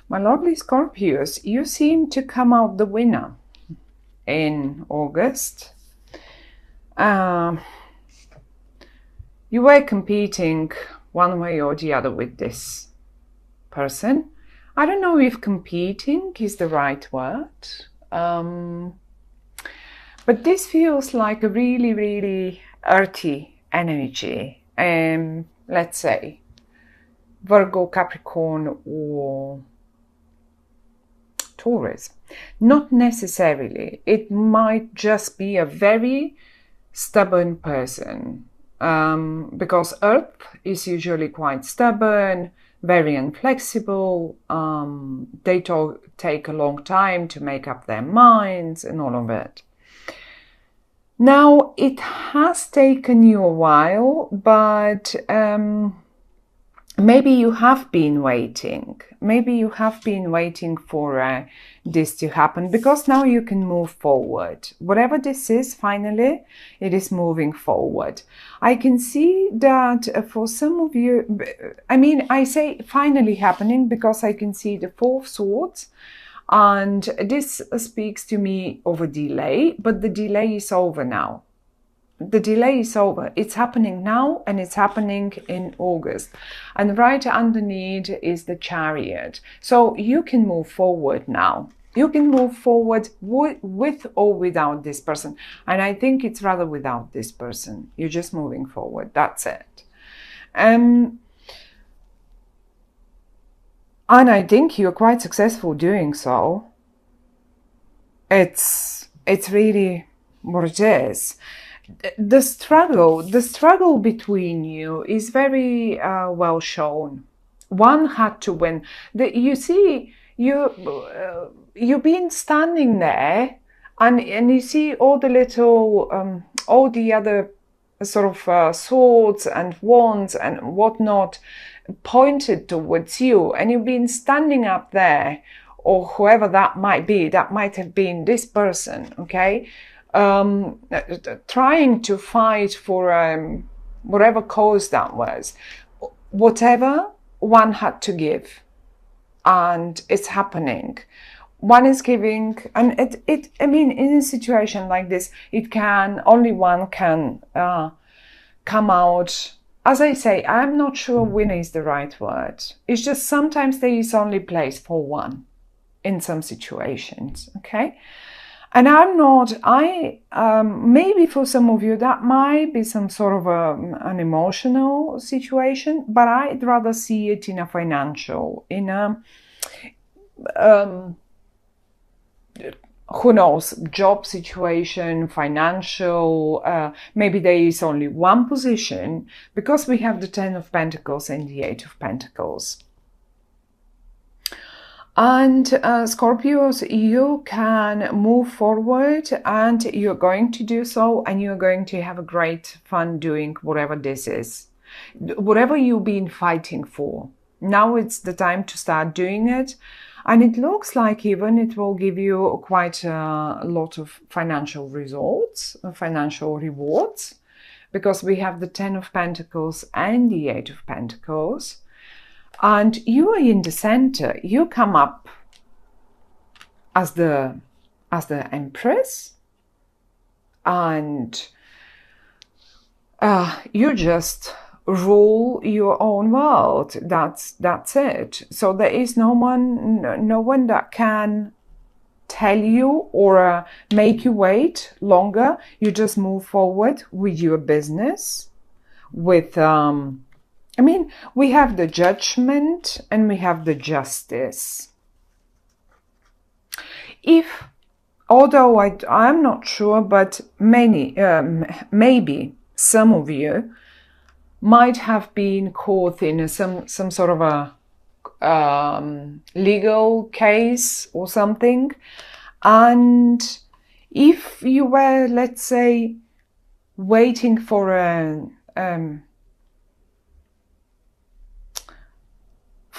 My lovely Scorpios, you seem to come out the winner in August. Um, you were competing one way or the other with this person. I don't know if competing is the right word, but this feels like a really, really earthy energy. Let's say Virgo, Capricorn, or Taurus. Not necessarily. It might just be a very stubborn person, because Earth is usually quite stubborn, very inflexible. They take a long time to make up their minds and all of it. Now, it has taken you a while, but maybe you have been waiting. Maybe you have been waiting for this to happen, because now you can move forward. Whatever this is, finally, it is moving forward. I can see that for some of you, I mean, I say finally happening because I can see the Four of Swords. And this speaks to me of a delay, but the delay is over now. The delay is over. It's happening now, and it's happening in August. And right underneath is the Chariot. So you can move forward now. You can move forward with or without this person. And I think it's rather without this person. You're just moving forward. That's it. And I think you're quite successful doing so. It's really what it is. The struggle between you is very well shown. One had to win. You see, you've been standing there, and you see all the little, all the other sort of swords and wands and whatnot pointed towards you, and you've been standing up there, or whoever that might be. That might have been this person, okay? Trying to fight for whatever cause that was. Whatever, one had to give, and it's happening. One is giving, and I mean, in a situation like this, only one can come out. As I say, I'm not sure winner is the right word. It's just sometimes there is only place for one in some situations, okay? And maybe for some of you that might be some sort of an emotional situation, but I'd rather see it in a financial, who knows, job situation, financial, maybe there is only one position, because we have the 10 of Pentacles and the 8 of Pentacles. And Scorpios, you can move forward, and you're going to do so, and you're going to have a great fun doing whatever this is. Whatever you've been fighting for. Now it's the time to start doing it. And it looks like even it will give you quite a lot of financial results, financial rewards, because we have the 10 of Pentacles and the 8 of Pentacles. And you are in the center. You come up as the Empress, and you just rule your own world. That's it. So there is no one that can tell you or make you wait longer. You just move forward with your business. With I mean, we have the Judgment and we have the Justice. Although I'm not sure, but maybe some of you might have been caught in some sort of a legal case or something. And if you were, let's say, waiting for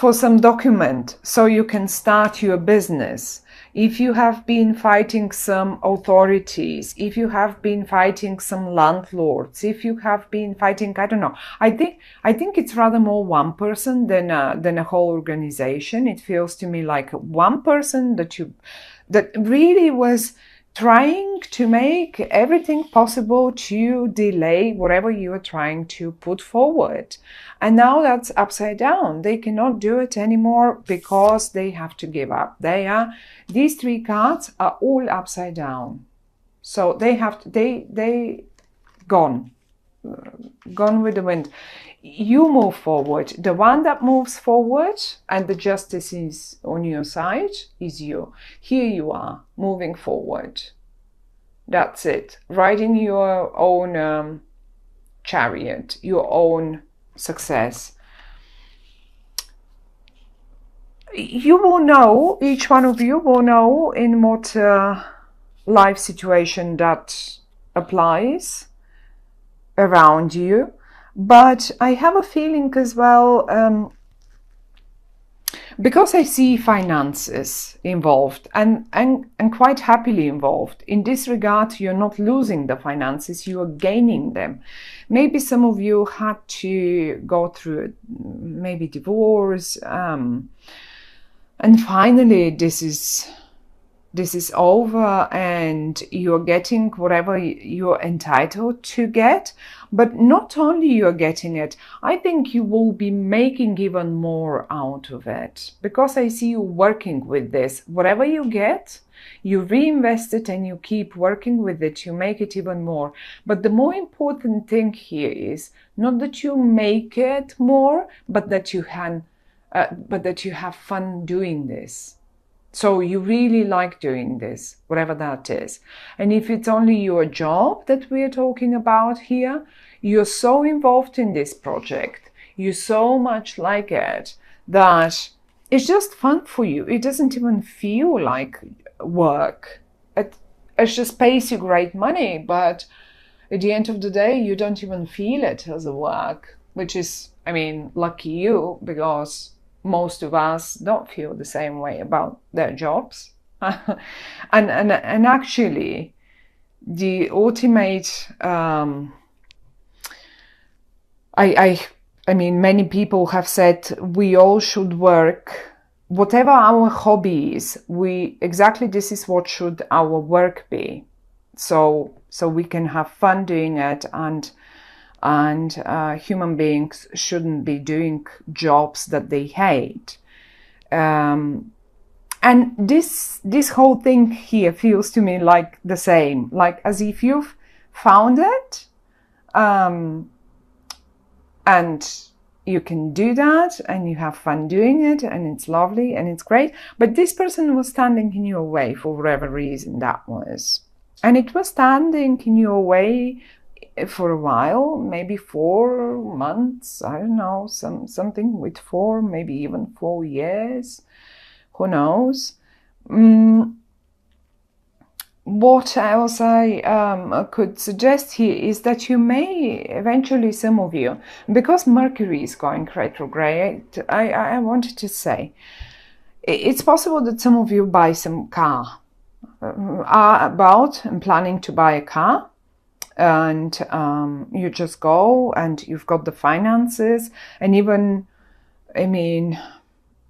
for some document so you can start your business. If you have been fighting some authorities, if you have been fighting some landlords, if you have been fighting, I don't know. I think it's rather more one person than a whole organization. It feels to me like one person that really was trying to make everything possible to delay whatever you are trying to put forward. And now that's upside down. They cannot do it anymore because they have to give up. These three cards are all upside down. So they gone with the wind. You move forward. The one that moves forward and the justice is on your side is you. Here you are, moving forward. That's it. Riding your own chariot, your own success. You will know, each one of you will know in what life situation that applies around you. But I have a feeling as well, because I see finances involved and quite happily involved. In this regard, you're not losing the finances, you are gaining them. Maybe some of you had to go through maybe divorce, and finally this is over and you're getting whatever you're entitled to get. But not only you're getting it, I think you will be making even more out of it, because I see you working with this. Whatever you get, you reinvest it and you keep working with it. You make it even more. But the more important thing here is not that you make it more, but that you have fun doing this. So you really like doing this, whatever that is. And if it's only your job that we're talking about here, you're so involved in this project, you so much like it, that it's just fun for you. It doesn't even feel like work. It just pays you great money, but at the end of the day, you don't even feel it as a work, which is, I mean, lucky you, because most of us don't feel the same way about their jobs. and actually, the ultimate, I mean, many people have said we all should work, whatever our hobby is, exactly this is what should our work be. So we can have fun doing it, and human beings shouldn't be doing jobs that they hate. And this whole thing here feels to me like the same, like as if you've found it, and you can do that and you have fun doing it and it's lovely and it's great. But this person was standing in your way for whatever reason that was. And it was standing in your way for a while, maybe 4 months, I don't know, something with 4, maybe even 4 years, who knows. What else I could suggest here is that you may eventually, some of you, because Mercury is going retrograde, I wanted to say, it's possible that some of you buy some car, are about and planning to buy a car, and you just go and you've got the finances, and even, I mean,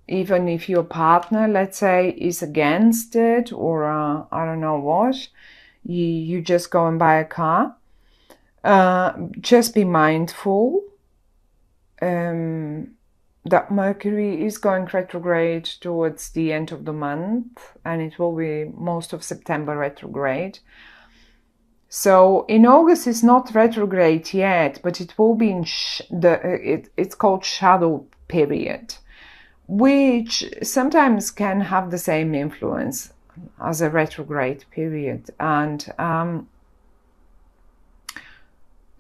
even if your partner, let's say, is against it, or I don't know what, you just go and buy a car. Just be mindful that Mercury is going retrograde towards the end of the month, and it will be most of September retrograde. So in August it's not retrograde yet, but it will be in it's called shadow period, which sometimes can have the same influence as a retrograde period. And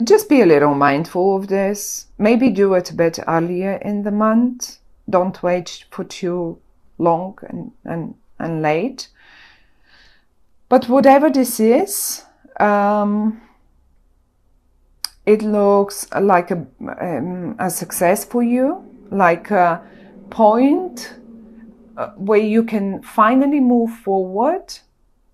just be a little mindful of this. Maybe do it a bit earlier in the month. Don't wait for too long and late. But whatever this is, it looks like a success for you, like point where you can finally move forward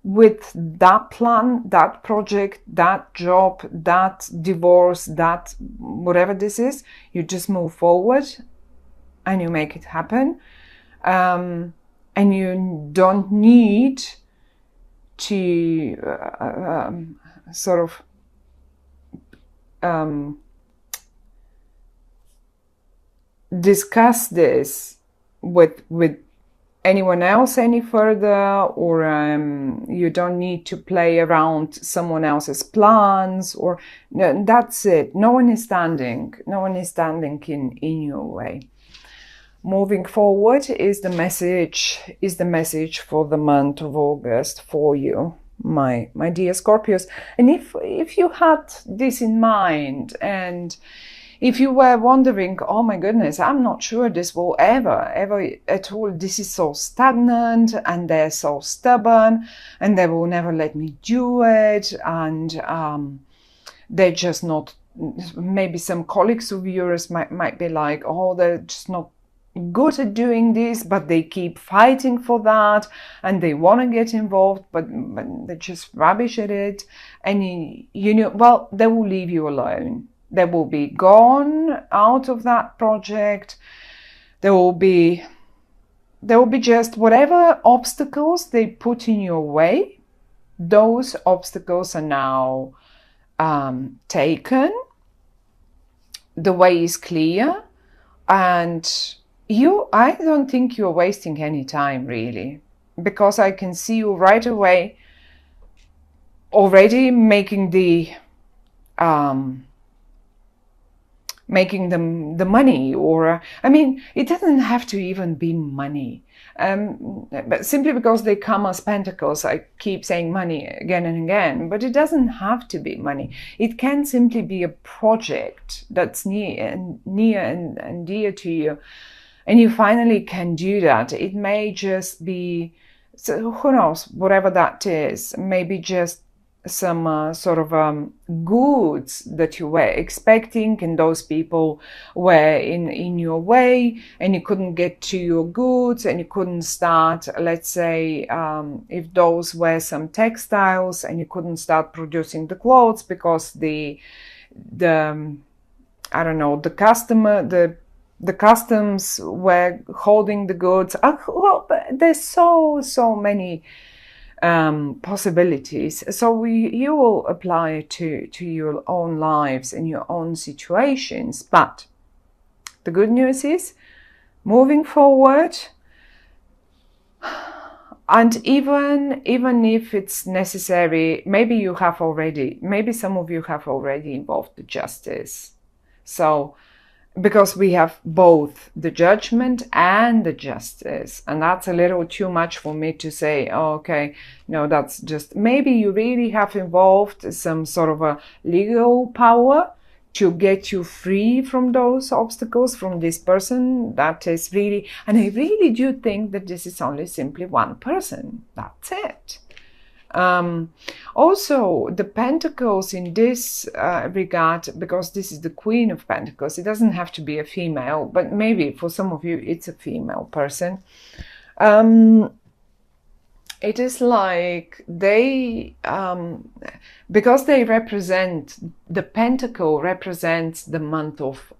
with that plan, that project, that job, that divorce, that whatever this is. You just move forward and you make it happen. And you don't need to sort of discuss this with anyone else any further, or you don't need to play around someone else's plans, or no, that's it. No one is standing in your way. Moving forward is the message for the month of August for you, my dear Scorpios. And if you had this in mind, and if you were wondering, oh my goodness, I'm not sure this will ever at all, this is so stagnant and they're so stubborn and they will never let me do it, and they're just not, maybe some colleagues of yours might be like, oh, they're just not good at doing this, but they keep fighting for that and they want to get involved, but they're just rubbish at it. And you know, well, they will leave you alone. They will be gone out of that project. There will be just whatever obstacles they put in your way. Those obstacles are now taken. The way is clear, and I don't think you're wasting any time, really, because I can see you right away already making the money, or I mean, it doesn't have to even be money, but simply because they come as pentacles, I keep saying money again and again, but it doesn't have to be money. It can simply be a project that's near and dear to you, and you finally can do that. It may just be, so who knows, whatever that is, maybe just some sort of goods that you were expecting, and those people were in your way, and you couldn't get to your goods, and you couldn't start, let's say, if those were some textiles, and you couldn't start producing the clothes because the I don't know, the customs were holding the goods. Well, there's so many possibilities. So you will apply to your own lives and your own situations. But the good news is, moving forward, and even if it's necessary, maybe some of you have already involved the justice. So, because we have both the judgment and the justice, and that's a little too much for me to say, oh, okay, no, that's just, maybe you really have involved some sort of a legal power to get you free from those obstacles, from this person. That is really, and I really do think that this is only simply one person. That's it. Also, the Pentacles in this regard, because this is the Queen of Pentacles, it doesn't have to be a female, but maybe for some of you it's a female person. It is like they, because they represent, the Pentacle represents the month of